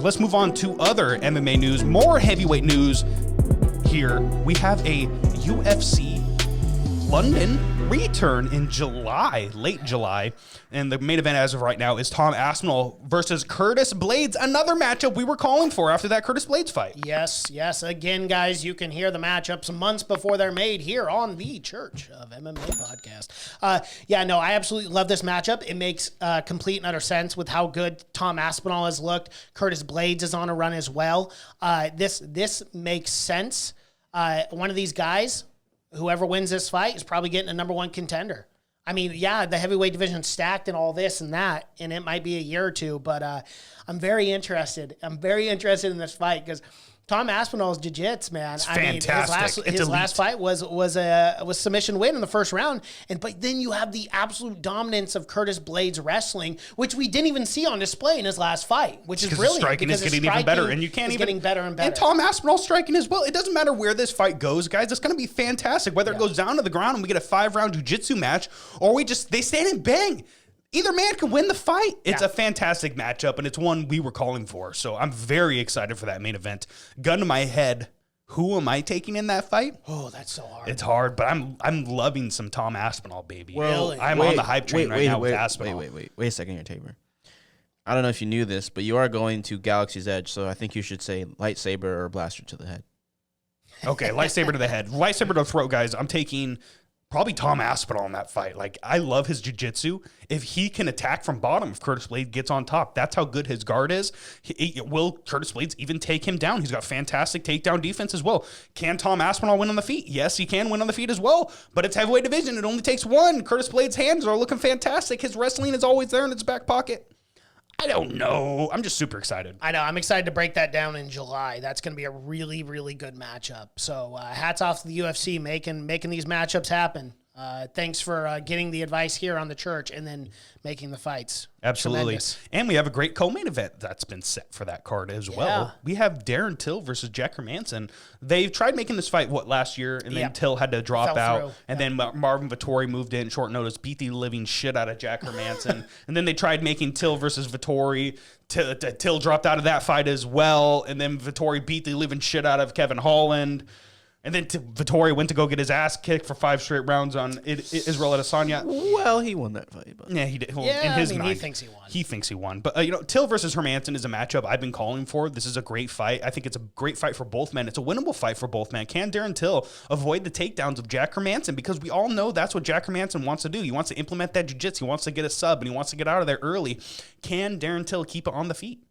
let's move on to other MMA news, more heavyweight news. Here we have a UFC London return in July, late July. And the main event as of right now is Tom Aspinall versus Curtis Blaydes, another matchup we were calling for after that Curtis Blaydes fight. Yes. Again, guys, you can hear the matchups months before they're made here on the Church of MMA podcast. I absolutely love this matchup. It makes complete and utter sense with how good Tom Aspinall has looked. Curtis Blaydes is on a run as well. This makes sense. One of these guys, whoever wins this fight, is probably getting a number one contender. I mean, yeah, the heavyweight division's stacked and all this and that, and it might be a year or two, but I'm very interested. I'm very interested in this fight because Tom Aspinall's jiu-jitsu, man. It's fantastic. His last fight was submission win in the first round, but then you have the absolute dominance of Curtis Blaydes wrestling, which we didn't even see on display in his last fight, which is brilliant. Striking is getting even better, and you can't even getting better and better. And Tom Aspinall striking as well. It doesn't matter where this fight goes, guys. It's going to be fantastic. Whether it goes down to the ground and we get a 5-round jiu-jitsu match, or they stand and bang. Either man can win the fight. It's a fantastic matchup, and it's one we were calling for. So I'm very excited for that main event. Gun to my head, who am I taking in that fight? Oh, that's so hard. It's hard, but I'm loving some Tom Aspinall, baby. Really? I'm on the hype train right now with Aspinall. Wait a second here, Tabor. I don't know if you knew this, but you are going to Galaxy's Edge, so I think you should say lightsaber or blaster to the head. Okay, lightsaber to the head. Lightsaber to the throat, guys. I'm taking probably Tom Aspinall in that fight. Like, I love his jiu-jitsu. If he can attack from bottom, if Curtis Blaydes gets on top, that's how good his guard is. Will Curtis Blaydes even take him down? He's got fantastic takedown defense as well. Can Tom Aspinall win on the feet? Yes, he can win on the feet as well, but it's heavyweight division. It only takes one. Curtis Blaydes' hands are looking fantastic. His wrestling is always there in his back pocket. I don't know. I'm just super excited. I know. I'm excited to break that down in July. That's going to be a really, really good matchup. So hats off to the UFC making these matchups happen. Thanks for getting the advice here on the Church and then making the fights. Absolutely. Tremendous. And we have a great co-main event that's been set for that card as well. We have Darren Till versus Jack Hermansson. They've tried making this fight, last year? And then Till had to drop out. Through. And then Marvin Vettori moved in short notice, beat the living shit out of Jack Hermansson. And then they tried making Till versus Vettori. Till dropped out of that fight as well. And then Vettori beat the living shit out of Kevin Holland. And then Vettori went to go get his ass kicked for 5 straight rounds on Israel Adesanya. Well, he won that fight. But. Yeah, he did. Well, yeah, in his mind, mind, he thinks he won. He thinks he won. But, Till versus Hermansson is a matchup I've been calling for. This is a great fight. I think it's a great fight for both men. It's a winnable fight for both men. Can Darren Till avoid the takedowns of Jack Hermansson? Because we all know that's what Jack Hermansson wants to do. He wants to implement that jiu-jitsu. He wants to get a sub, and he wants to get out of there early. Can Darren Till keep it on the feet?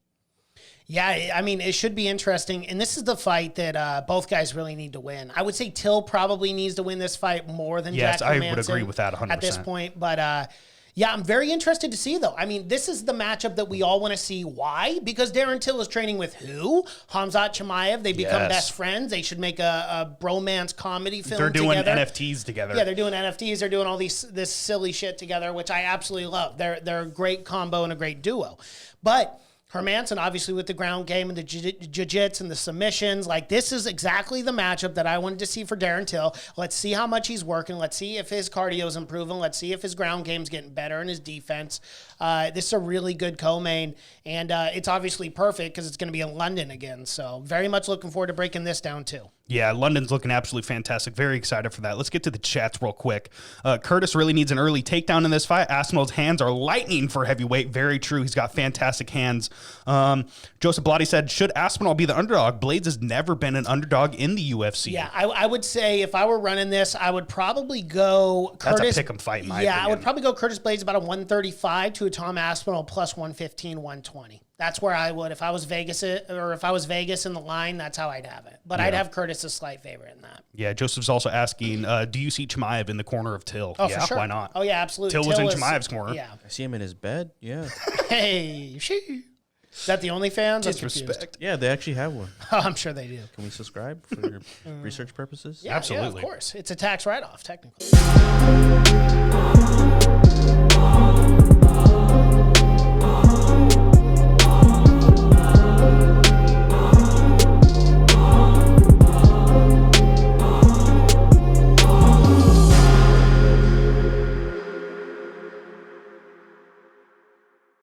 Yeah, I mean, it should be interesting. And this is the fight that both guys really need to win. I would say Till probably needs to win this fight more than Jack Hermansson. Yes, I would agree with that 100%. At this point. But, I'm very interested to see, though. I mean, this is the matchup that we all want to see. Why? Because Darren Till is training with who? Khamzat Chimaev. They become best friends. They should make a bromance comedy film together. They're doing NFTs together. Yeah, they're doing NFTs. They're doing all this silly shit together, which I absolutely love. They're a great combo and a great duo. But Hermansson, obviously, with the ground game and the jiu-jitsu and the submissions, this is exactly the matchup that I wanted to see for Darren Till. Let's see how much he's working. Let's see if his cardio is improving. Let's see if his ground game's getting better and his defense. This is a really good co-main, and it's obviously perfect because it's going to be in London again. So very much looking forward to breaking this down, too. Yeah, London's looking absolutely fantastic. Very excited for that. Let's get to the chats real quick. Curtis really needs an early takedown in this fight. Aspinall's hands are lightning for heavyweight. Very true. He's got fantastic hands. Joseph Blaydes said, should Aspinall be the underdog? Blaydes has never been an underdog in the UFC. Yeah, I would say if I were running this, I would probably go Curtis. That's a pick'em fight, in my opinion. I would probably go Curtis Blaydes about a 135 to a Tom Aspinall plus 115, 120. That's where I would. If I was Vegas in the line, that's how I'd have it. But I'd have Curtis a slight favorite in that. Yeah, Joseph's also asking, do you see Chimaev in the corner of Till? Oh, for sure. Why not? Oh, yeah, absolutely. Till was in Chimaev's corner. Yeah. I see him in his bed. Yeah. Hey, is that the OnlyFans? Disrespect. Yeah, they actually have one. Oh, I'm sure they do. Can we subscribe for research purposes? Yeah, absolutely. Yeah, of course. It's a tax write-off, technically.